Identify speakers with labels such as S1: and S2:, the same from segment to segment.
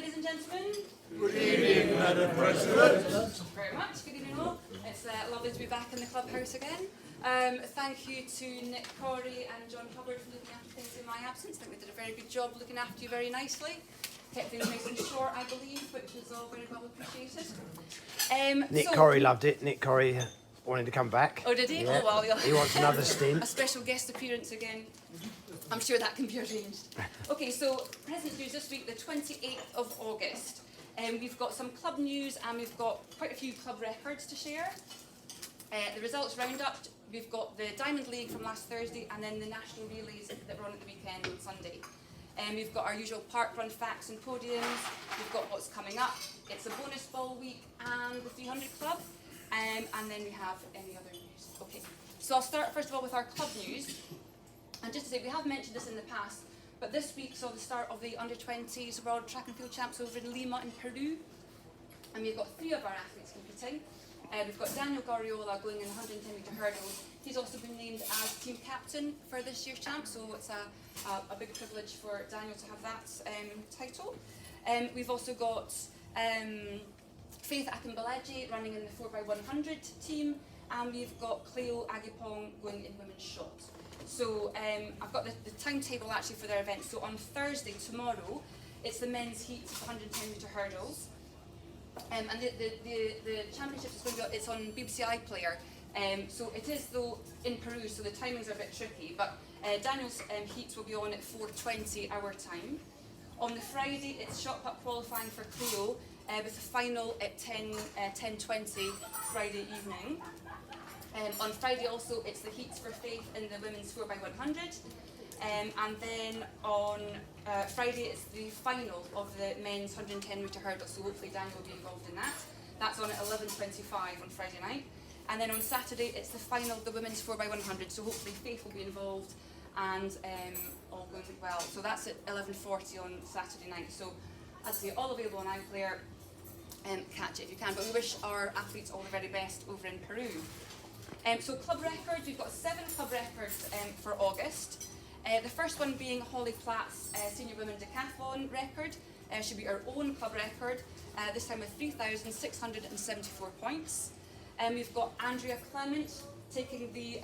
S1: ladies and gentlemen.
S2: Good evening, Madam President.
S1: Very much. Good evening all. It's lovely to be back in the clubhouse again. Thank you to Nick Corey and John Hubbard for looking after things in my absence. I think they did a very good job looking after you very nicely. Kept things nice and short, I believe, which is all very well appreciated.
S3: Nick Corey loved it. Nick Corey wanted to come back.
S1: Oh, did he?
S3: Yeah.
S1: Oh, well,
S3: He wants another stint.
S1: a special guest appearance again. I'm sure that can be arranged. Okay, so President's News this week, the 28th of August. We've got some club news and we've got quite a few club records to share. The results roundup, we've got the Diamond League from last Thursday and then the national relays that were on at the weekend on Sunday. We've got our usual park run facts and podiums. We've got what's coming up. It's a bonus ball week and the 300 Club. And then we have any other news. Okay, so I'll start first of all with our club news. And just to say, we have mentioned this in the past, but this week saw the start of the Under-20s World Track and Field Champs over in Lima in Peru. And we've got 3 of our athletes competing. We've got Daniel Goriola going in 110 metre hurdles. He's also been named as team captain for this year's champ, so it's a big privilege for Daniel to have that title. We've also got Faith Akinbalaji running in the 4x100 team, and we've got Cleo Agipong going in women's shot. So I've got the timetable actually for their event. So on Thursday, tomorrow, it's the men's heat of 110 metre hurdles. And the championship is going to be, it's on BBC iPlayer. So it is though in Peru, so the timings are a bit tricky. But Daniel's heats will be on at 4:20 our time. On the Friday, it's shot put qualifying for Cleo with the final at 10:20 Friday evening. On Friday also, it's the heats for Faith in the women's 4x100. And then on Friday, it's the final of the men's 110 metre hurdle, so hopefully Daniel will be involved in that. That's on at 11:25 on Friday night. And then on Saturday, it's the final of the women's 4x100, so hopefully Faith will be involved and all going well. So that's at 11:40 on Saturday night. So as I say, all available on iPlayer. Catch it if you can. But we wish our athletes all the very best over in Peru. So club records, we've got 7 club records for August. The first one being Holly Platt's Senior Women Decathlon record. Should be our own club record, this time with 3,674 points. We've got Andrea Clement taking the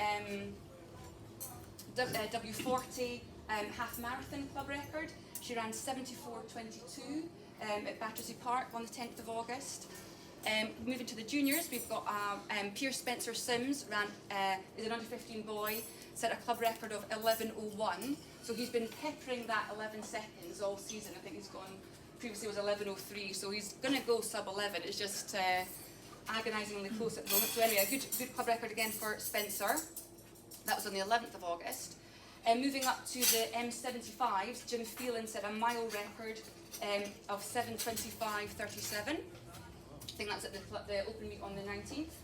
S1: W40 half marathon club record. She ran 74:22 at Battersea Park on the 10th of August. Moving to the juniors, we've got Pierce Spencer Sims, is an under-15 boy, set a club record of 11:01. So he's been peppering that 11 seconds all season. I think he's gone, previously was 11:03, so he's going to go sub-11. It's just agonisingly close at the moment. So anyway, a good club record again for Spencer. That was on the 11th of August. Moving up to the M75s, Jim Phelan set a mile record of 7:25:37. I think that's at the open meet on the 19th.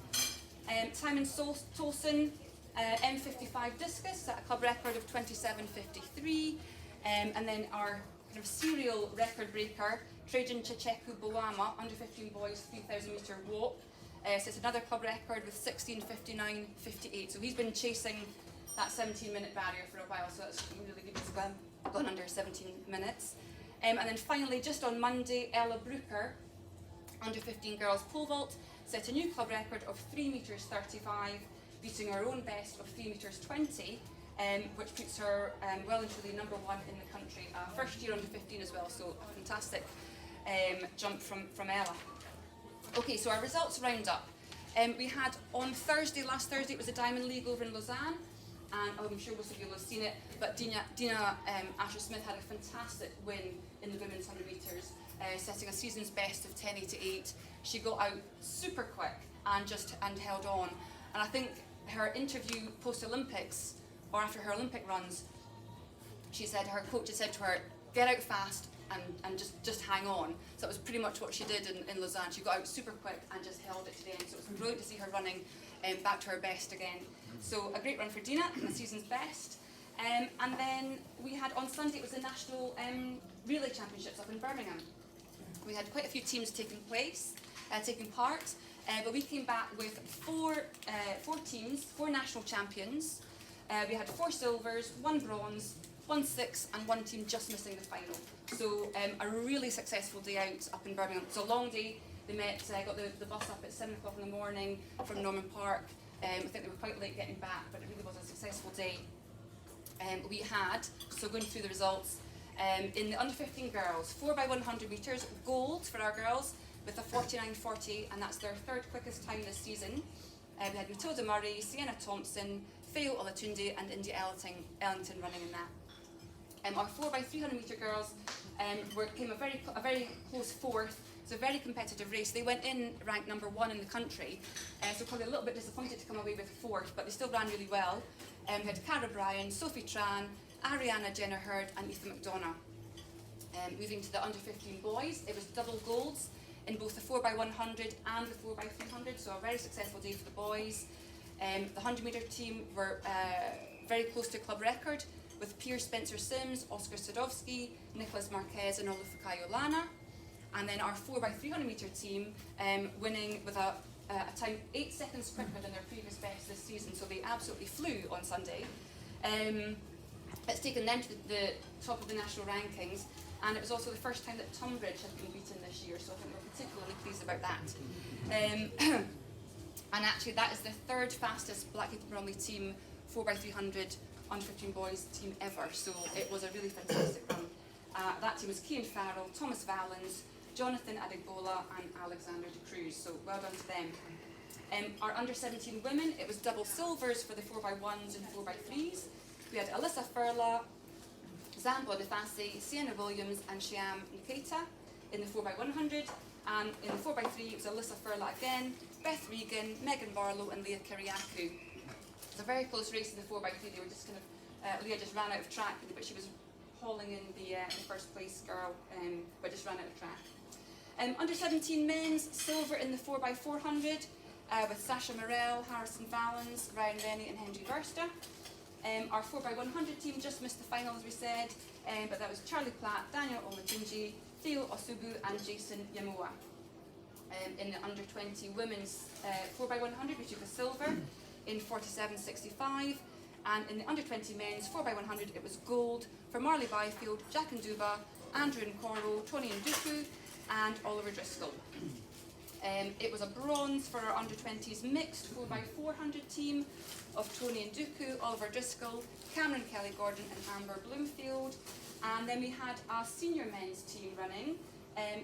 S1: Timon Tolson, M55 discus, set a club record of 27:53. And then our kind of serial record breaker, Trajan Chicheku Boama, under 15 boys, 3,000 metre walk, sets another club record with 16:59:58. So he's been chasing that 17-minute barrier for a while, so that's really good. He's gone under 17 minutes. And then finally, just on Monday, Ella Brooker, under 15 girls pole vault, set a new club record of 3:35, beating her own best of 3:20, which puts her well and truly number 1 in the country. First year under 15 as well, so a fantastic jump from Ella. Okay, so our results roundup. We had on Thursday, last Thursday, it was the Diamond League over in Lausanne. And I'm sure most of you will have seen it, but Dina Asher-Smith had a fantastic win in the women's 100 metres, setting a season's best of 10:88. She got out super quick and held on. And I think her interview post-Olympics, or after her Olympic runs, she said her coach had said to her, get out fast and just hang on. So it was pretty much what she did in Lausanne. She got out super quick and just held it to the end. So it was brilliant to see her running back to her best again. So a great run for Dina, and the season's best. And then we had on Sunday, it was the National Relay Championships up in Birmingham. We had quite a few teams taking part, but we came back with four teams, 4 national champions. We had 4 silvers, 1 bronze, 1 6 and one team just missing the final. So a really successful day out up in Birmingham. It was a long day. They got the bus up at 7 o'clock in the morning from Norman Park. I think they were quite late getting back, but it really was a successful day. We had, so going through the results, in the under 15 girls, 4x100 metres, gold for our girls with a 49.40, and that's their third quickest time this season. We had Matilda Murray, Sienna Thompson, Fayo Olatunde and India Ellington running in that. Our 4x300 metre girls came a very close fourth. It's a very competitive race. They went in ranked number 1 in the country, so probably a little bit disappointed to come away with fourth, but they still ran really well. We had Cara Bryan, Sophie Tran, Ariana Jenner Hurd and Ethan McDonough. Moving to the under 15 boys, it was double golds in both the 4x100 and the 4x300, so a very successful day for the boys. The 100 metre team were very close to club record with Piers Spencer Sims, Oscar Sadowski, Nicholas Marquez and Olufukayo Lana. And then our 4x300 metre team winning with a time 8 seconds quicker than their previous best this season, so they absolutely flew on Sunday. It's taken them to the top of the national rankings, and it was also the first time that Tunbridge had been beaten this year, so I think we're particularly pleased about that. And actually that is the third fastest Blackheath and Bromley team 4x300 under 15 boys team ever, so it was a really fantastic run. That team was Cian Farrell, Thomas Valens, Jonathan Adigbola and Alexander de Cruz, so well done to them. Our under 17 women, it was double silvers for the 4x1s and 4x3s. We had Alyssa Furla, Zambon Ifasi, Sienna Williams and Shyam Nikita in the 4x100, and in the 4x3 it was Alyssa Furla again, Beth Regan, Megan Barlow and Leah Kiriakou. It was a very close race in the 4x3. They were just Leah just ran out of track, but she was hauling in the first place girl, but just ran out of track. Under 17 men's, silver in the 4x400 with Sasha Morel, Harrison Valens, Ryan Rennie and Henry Verster. Our 4x100 team just missed the final, as we said, but that was Charlie Platt, Daniel Olatunji, Theo Osubu and Jason Yamoa. In the under 20 women's 4x100, we took a silver in 47.65, and in the under 20 men's 4x100, it was gold for Marley Byfield, Jack Nduba, Andrew Nkoro, Tony Nduku, and Oliver Driscoll. It was a bronze for our under 20s mixed 4x400 team of Tony Nduku, Oliver Driscoll, Cameron Kelly Gordon, and Amber Bloomfield. And then we had our senior men's team running.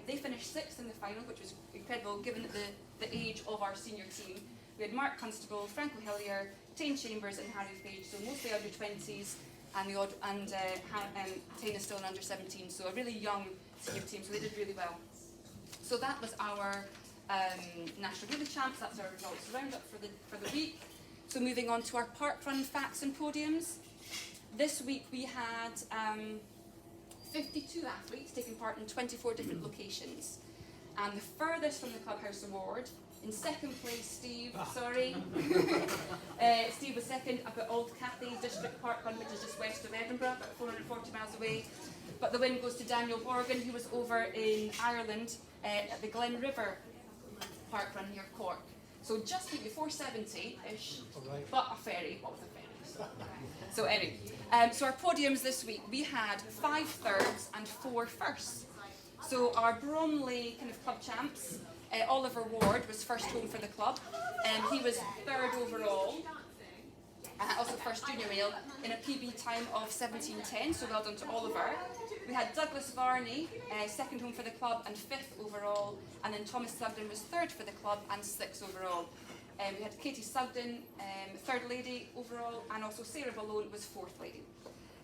S1: They finished 6th in the final, which was incredible given the age of our senior team. We had Mark Constable, Franco Hillier, Tane Chambers, and Harry Page, so mostly under 20s, and Tane is still an under 17, so a really young senior team, so they did really well. So that was our National Relay Champs, that's our results roundup for the week. So moving on to our parkrun facts and podiums. This week we had 52 athletes taking part in 24 different locations. And the furthest from the Clubhouse Award, in second place, Steve, Steve was second up at Old Cathy's District Parkrun, which is just west of Edinburgh, about 440 miles away. But the win goes to Daniel Borgen, who was over in Ireland at the Glen River Parkrun near Cork. So just maybe 470-ish, but a ferry, what was a ferry? So anyway, so our podiums this week, we had 5 thirds and 4 firsts. So our Bromley kind of club champs, Oliver Ward was first home for the club, and he was 3rd overall, also first junior male, in a PB time of 17:10, so well done to Oliver. We had Douglas Varney, 2nd home for the club and 5th overall, and then Thomas Sugden was 3rd for the club and 6th overall. We had Katie Sugden, 3rd lady overall, and also Sarah Balone was 4th lady.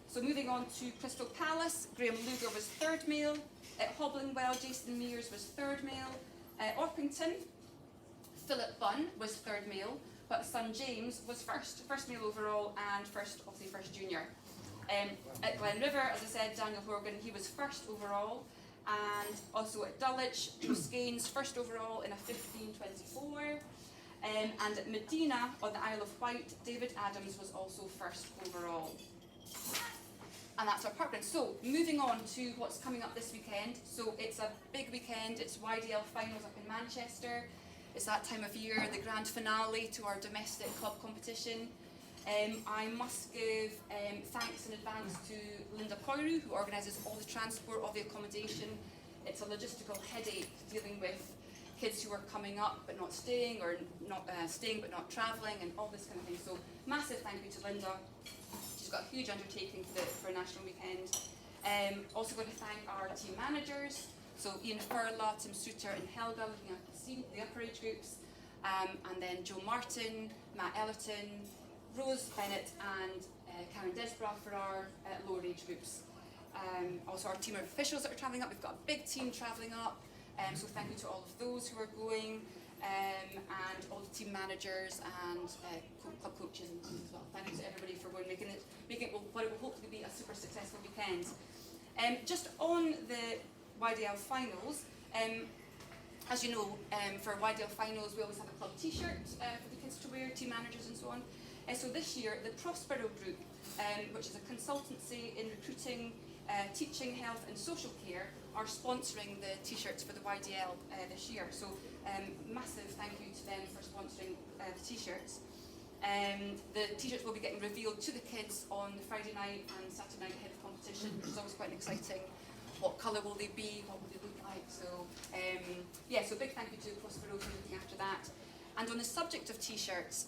S1: So moving on to Crystal Palace, Graham Luger was 3rd male, at Hoblingwell, Jason Mears was 3rd male, Orpington, Philip Bunn was 3rd male, but son James was first male overall and first junior. At Glen River, as I said, Daniel Horgan, he was 1st overall, and also at Dulwich, Joe Skeins, 1st overall in a 15:24. And at Medina on the Isle of Wight, David Adams was also 1st overall. And that's our parkrun. So moving on to what's coming up this weekend. So it's a big weekend. It's YDL finals up in Manchester. It's that time of year, the grand finale to our domestic club competition. I must give thanks in advance to Linda Coyru, who organises all the transport, all the accommodation. It's a logistical headache dealing with kids who are coming up but not staying, or not staying but not travelling, and all this kind of thing. So massive thank you to Linda. She's got a huge undertaking for National Weekend. Also going to thank our team managers, so Ian Furla, Tim Suter and Helga looking after the upper age groups, and then Joe Martin, Matt Ellerton, Rose Bennett and Karen Desborough for our lower age groups. Also our team of officials that are travelling up. We've got a big team travelling up, so thank you to all of those who are going, and all the team managers and club coaches and teams as well. Thank you to everybody for going, making it what it will hopefully be a super successful weekend. Just on the YDL finals, as you know, for YDL finals we always have a club t-shirt for the kids to wear, team managers and so on. So this year the Prospero Group, which is a consultancy in recruiting, teaching, health and social care, are sponsoring the t-shirts for the YDL this year. So massive thank you to them for sponsoring the t-shirts. The t-shirts will be getting revealed to the kids on the Friday night and Saturday night ahead of competition, which is always quite exciting. What colour will they be? What will they look like? So yeah, so big thank you to Prospero for looking after that. And on the subject of t-shirts,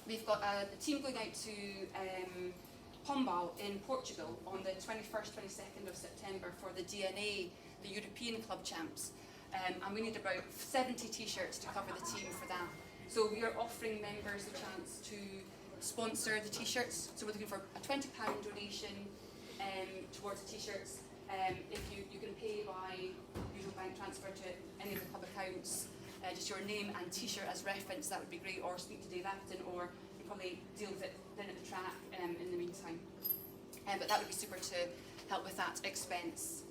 S1: we've got a team going out to Pombal in Portugal on the 21st, 22nd of September for the DNA, the European Club Champs. And we need about 70 t-shirts to cover the team for that. So we are offering members the chance to sponsor the t-shirts. So we're looking for a £20 donation towards the t-shirts. If you can pay by usual bank transfer to any of the club accounts, just your name and t-shirt as reference, that would be great, or speak to Dave Afton, or you probably deal with it then at the track in the meantime. But that would be super to help with that expense.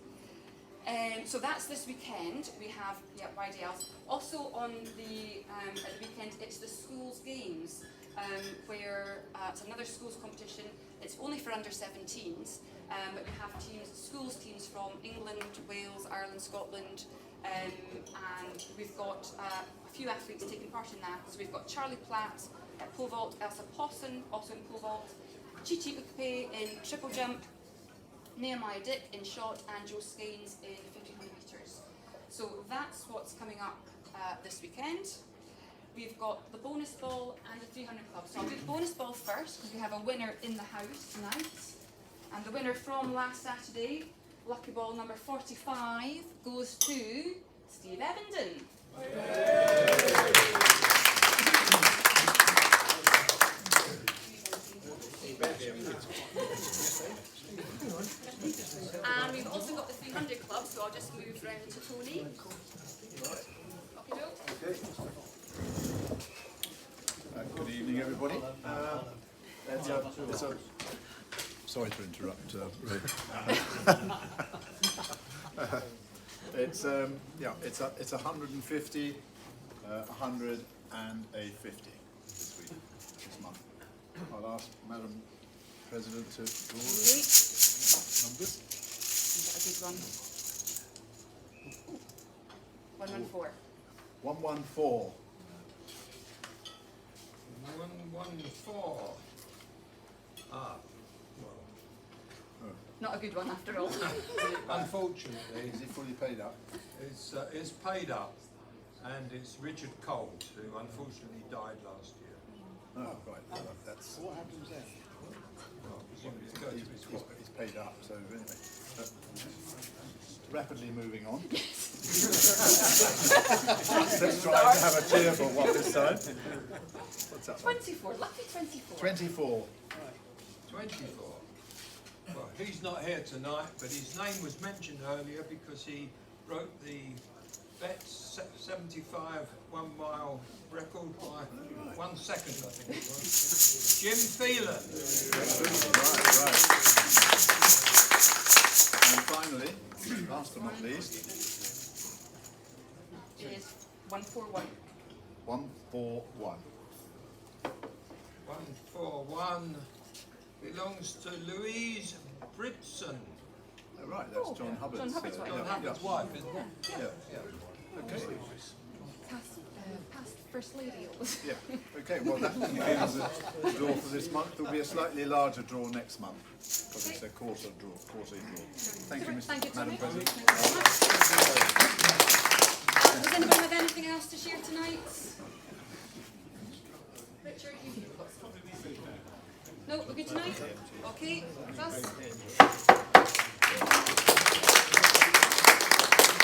S1: So that's this weekend. We have YDLs. Also on the at the weekend, it's the schools games, where it's another schools competition. It's only for under 17s, but we have schools teams from England, Wales, Ireland, Scotland, and we've got a few athletes taking part in that. So we've got Charlie Platt at pole vault, Elsa Posson also in pole vault, Chichi Ukpe in triple jump, Nehemiah Dick in shot, and Joe Skeins in 1500 metres. So that's what's coming up this weekend. We've got the bonus ball and the 300 club. So I'll do the bonus ball first because we have a winner in the house tonight. And the winner from last Saturday, lucky ball number 45, goes to Steve Evenden. And we've also got the 300 club, so I'll just move round to Tony.
S2: Okay. Good evening, everybody. Sorry to interrupt, Ray. It's 150, 100, and a 50 this month. I'll ask Madam President to draw the numbers.
S1: Is that a good one? 114.
S2: 114.
S4: 114. Ah, well,
S1: Not a good one after all.
S4: unfortunately,
S2: Is he fully paid up?
S4: it's paid up, and it's Richard Colt, who unfortunately died last year.
S2: Oh, right. Well, that's.
S5: What happens then?
S4: Well, presumably it's going to his wife.
S2: He's paid up, so anyway. Rapidly moving on. Let's try and have a cheerful one this time. What's up?
S1: 24, lucky 24.
S2: 24.
S4: 24. Well, he's not here tonight, but his name was mentioned earlier because he wrote the Betts 75 1-mile record by 1 second, I think it was. Jim Phelan.
S2: Right. And finally, last but not least,
S1: Is 141.
S2: 141.
S4: 141 belongs to Louise Bridson.
S2: Oh, right, that's John Hubbard's.
S1: John Hubbard's wife.
S4: John Hubbard's wife, isn't it?
S2: Yeah. Okay.
S1: Past First Lady.
S2: Yeah, okay, well that concludes the draw for this month. There'll be a slightly larger draw next month, because it's a quarter draw. Thank you,
S1: Thank you,
S2: Madam
S1: Tony.
S2: President.
S1: Thank you very much. Does anyone have anything else to share tonight? Richard, you've got something. No, we're good tonight? Okay, us.